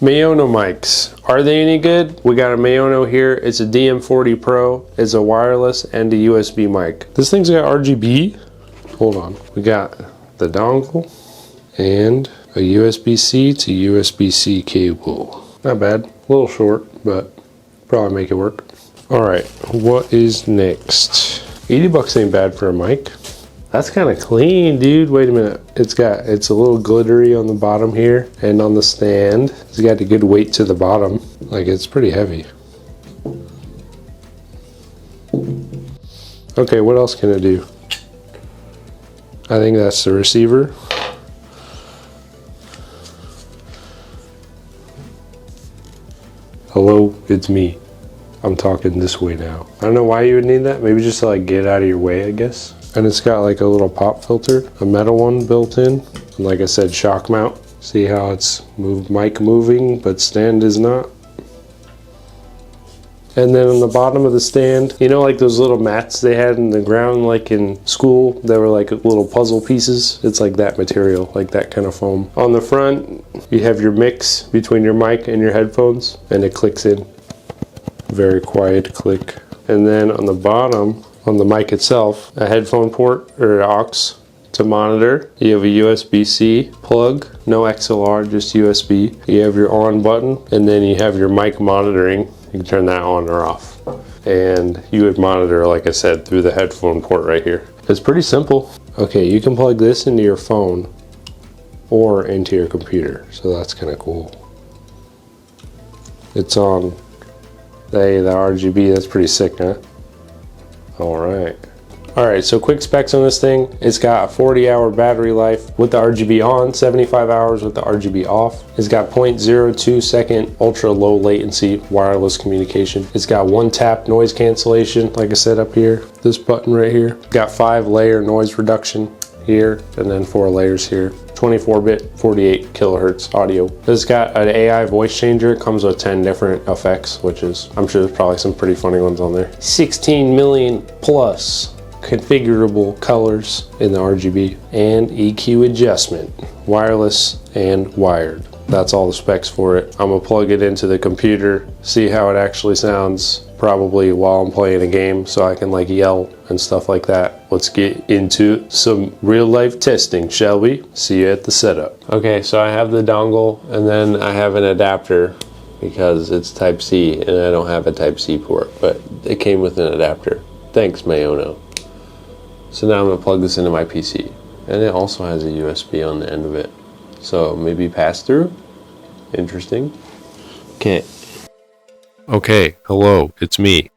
Maono mics, are they any good? We got a Maono here. It's a DM40 Pro. It's a wireless and a USB mic. This thing's got RGB. Hold on. We got the dongle and a USB-C to USB-C cable. Not bad. A little short, but probably make it work. Alright, what is next? $80 ain't bad for a mic. That's kind of clean, dude. Wait a minute. It's a little glittery on the bottom here and on the stand. It's got a good weight to the bottom. Like, it's pretty heavy. Okay, what else can it do? I think that's the receiver. Hello, it's me. I'm talking this way now. I don't know why you would need that. Maybe just to like get out of your way, I guess. And it's got like a little pop filter, a metal one built in. And like I said, shock mount. See how it's mic moving, but stand is not. And then on the bottom of the stand, you know, like those little mats they had in the ground, like in school, that were like little puzzle pieces. It's like that material, like that kind of foam. On the front, you have your mix between your mic and your headphones, and it clicks in. Very quiet click. And then on the bottom, on the mic itself, a headphone port or aux to monitor. You have a USB-C plug, no XLR, just USB. You have your on button, and then you have your mic monitoring. You can turn that on or off. And you would monitor, like I said, through the headphone port right here. It's pretty simple. Okay, you can plug this into your phone or into your computer, so that's kind of cool. It's on the RGB, that's pretty sick, huh? Alright, so quick specs on this thing. It's got a 40-hour battery life with the RGB on, 75 hours with the RGB off. It's got 0.02 second ultra low latency wireless communication. It's got 1-tap noise cancellation, like I said up here. This button right here. Got 5-layer noise reduction here, and then 4 layers here. 24-bit, 48 kilohertz audio. It's got an AI voice changer. It comes with 10 different effects, which is, I'm sure there's probably some pretty funny ones on there. 16 million plus configurable colors in the RGB, and EQ adjustment, wireless and wired. That's all the specs for it. I'm gonna plug it into the computer, see how it actually sounds, probably while I'm playing a game, so I can like yell and stuff like that. Let's get into some real life testing, shall we? See you at the setup. Okay, so I have the dongle, and then I have an adapter because it's Type C and I don't have a Type C port, but it came with an adapter. Thanks, Maono. So now I'm gonna plug this into my PC, and it also has a USB on the end of it. So maybe pass through? Interesting. Okay, hello, it's me.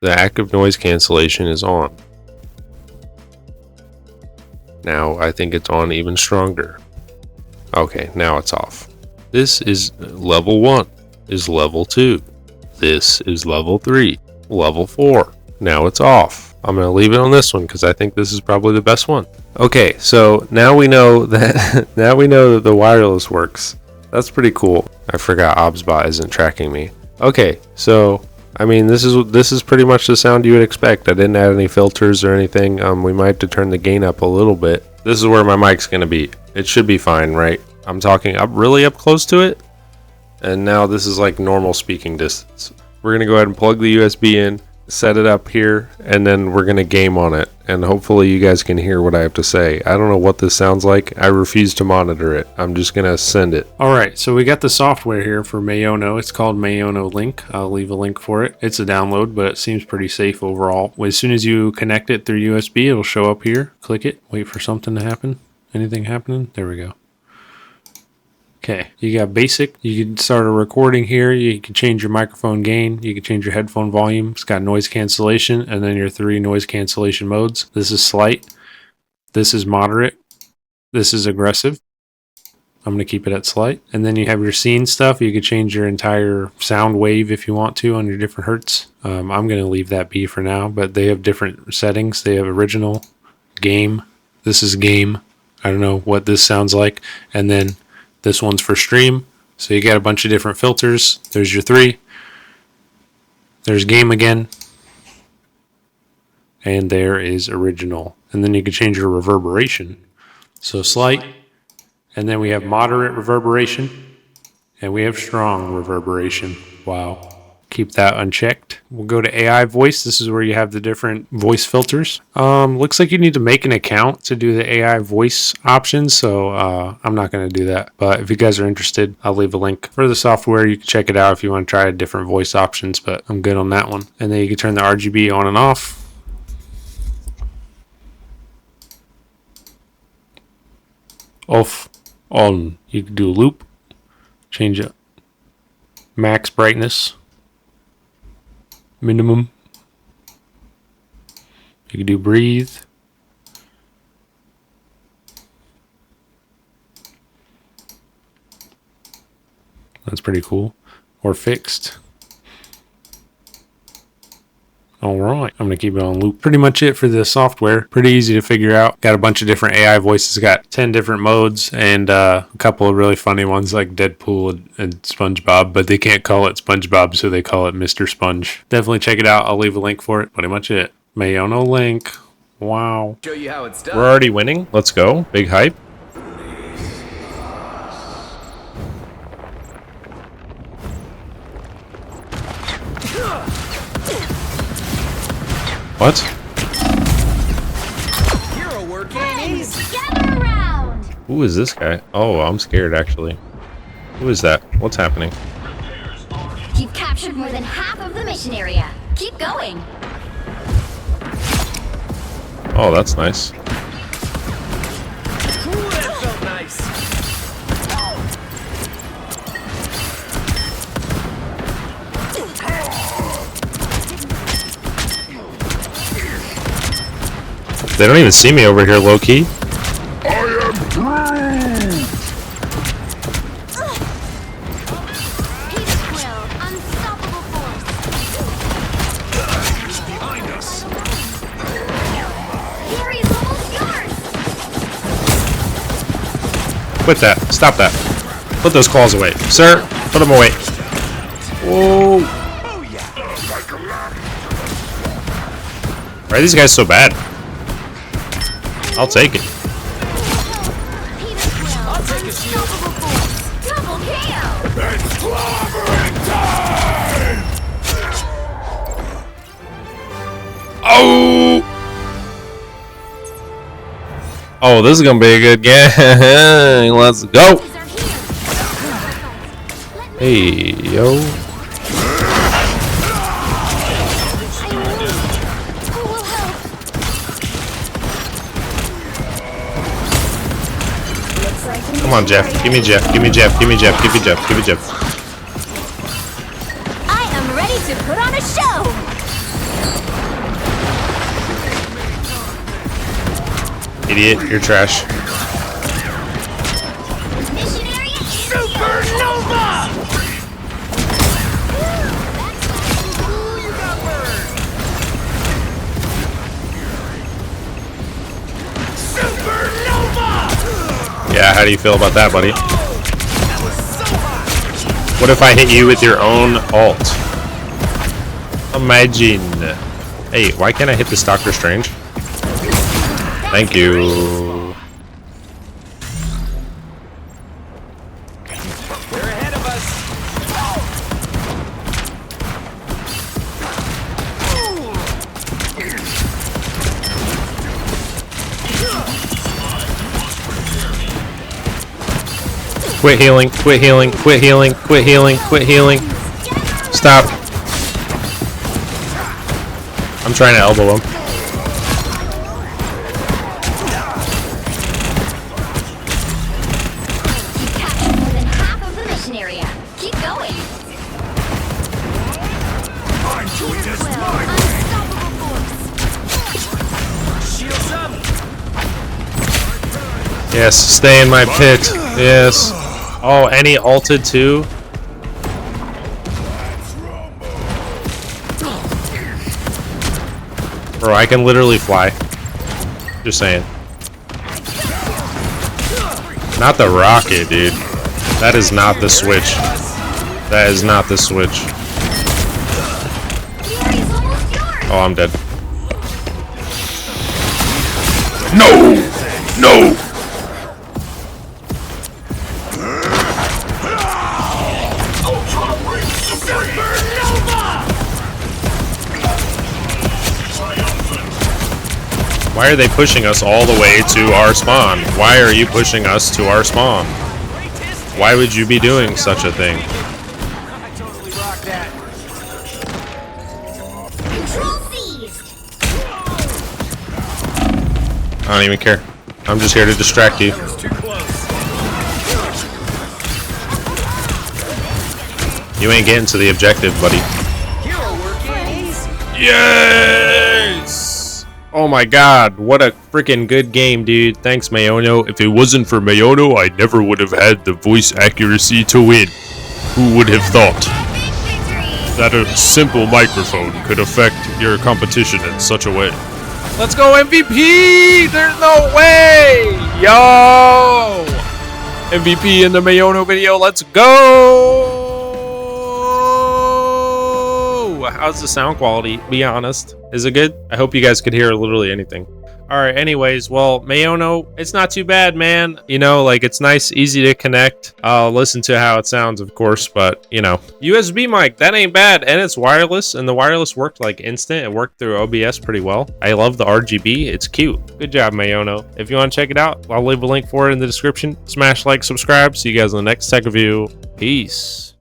The active noise cancellation is on. Now I think it's on even stronger. Okay, now it's off. This is level 1, is level 2. This is level 3, level 4. Now it's off. I'm going to leave it on this one because I think this is probably the best one. Okay, so now we know that the wireless works. That's pretty cool. I forgot OBSBot isn't tracking me. Okay, so I mean this is pretty much the sound you would expect. I didn't add any filters or anything. We might have to turn the gain up a little bit. This is where my mic's going to be. It should be fine, right? I'm talking really up close to it. And now this is like normal speaking distance. We're going to go ahead and plug the USB in, set it up here, and then we're going to game on it, and hopefully you guys can hear what I have to say. I don't know what this sounds like. I refuse to monitor it. I'm just going to send it. Alright, so we got the software here for Maono. It's called Maono Link. I'll leave a link for it. It's a download, but it seems pretty safe overall. As soon as you connect it through USB, it'll show up here. Click it. Wait for something to happen. Anything happening? There we go. Okay, you got basic. You can start a recording here. You can change your microphone gain. You can change your headphone volume. It's got noise cancellation, and then your 3 noise cancellation modes. This is slight. This is moderate. This is aggressive. I'm going to keep it at slight. And then you have your scene stuff. You can change your entire sound wave if you want to on your different hertz. I'm going to leave that be for now, but they have different settings. They have original, game. This is game. I don't know what this sounds like. And then this one's for stream. So you got a bunch of different filters. There's your 3. There's game again. And there is original. And then you can change your reverberation. So slight. And then we have moderate reverberation. And we have strong reverberation. Wow. Keep that unchecked. We'll go to AI voice. This is where you have the different voice filters. Looks like you need to make an account to do the AI voice options. So I'm not going to do that. But if you guys are interested, I'll leave a link for the software. You can check it out if you want to try different voice options, but I'm good on that one. And then you can turn the RGB on and off. Off, on. You can do a loop, change it, max brightness, minimum. You can do breathe. That's pretty cool. Or fixed. Alright, I'm going to keep it on loop. Pretty much it for the software. Pretty easy to figure out. Got a bunch of different AI voices. Got 10 different modes and a couple of really funny ones like Deadpool and SpongeBob, but they can't call it SpongeBob, so they call it Mr. Sponge. Definitely check it out. I'll leave a link for it. Pretty much it. Maono Link. Wow. Show you how it's done. We're already winning. Let's go. Big hype. What? Hero work Gather around! Who is this guy? Oh, I'm scared actually. Who is that? What's happening? You've captured more than half of the mission area. Keep going. Oh, that's nice. Ooh, that felt nice. They don't even see me over here, low key. Peace Quill, unstoppable force. Behind us. Gary's almost yours. Quit that. Stop that. Put those claws away. Sir, put them away. Whoa. Oh yeah. Why are these guys so bad? I'll take it. Peace Quill, I'll take a shield. unstoppable force. Double KO. It's clobbering time! Oh! Oh, this is gonna be a good game. Let's go. These are here. Hey, yo. Who will help? Looks like Come on, Jeff. Give me Jeff. Give me Jeff. Give me Jeff. Give me Jeff. Give me Jeff. I am ready to put on a show. Idiot, you're trash. Mission area is Supernova! Ooh, you got burned. Supernova! Yeah, how do you feel about that, buddy? That was so hot. What if I hit you with your own ult? Imagine. Hey, why can't I hit this Doctor Strange? Thank you. They're ahead of us. Quit healing, quit healing, quit healing, quit healing, quit healing. Stop. I'm trying to elbow him. You've captured more than half of the mission area. Keep going. I'm doing this Quill, my way! unstoppable force. Shields up. Yes, stay in my pit. Yes. Oh, and he ulted too? Bro, I can literally fly. Just saying. Not the rocket, dude. That is not the switch. That is not the switch. Gary's almost yours. Oh, I'm dead. No! No! Why are they pushing us all the way to our spawn? Why are you pushing us to our spawn? Why would you be doing such a thing? I totally rocked that. Control seized. I don't even care. I'm just here to distract you. That was too close. You ain't getting to the objective, buddy. Hero working. Yes! Oh my god, what a freaking good game, dude. Thanks, Maono. If it wasn't for Maono, I never would have had the voice accuracy to win. Who would have thought that a simple microphone could affect your competition in such a way? Let's go MVP! There's no way! Yo! MVP in the Maono video, let's go! How's the sound quality? Be honest. Is it good? I hope you guys could hear literally anything. Alright, anyways, well, Maono, it's not too bad, man. You know, like, it's nice, easy to connect. I'll listen to how it sounds, of course, but, you know. USB mic, that ain't bad, and it's wireless, and the wireless worked, like, instant. It worked through OBS pretty well. I love the RGB. It's cute. Good job, Maono. If you want to check it out, I'll leave a link for it in the description. Smash like, subscribe. See you guys in the next tech review. Peace.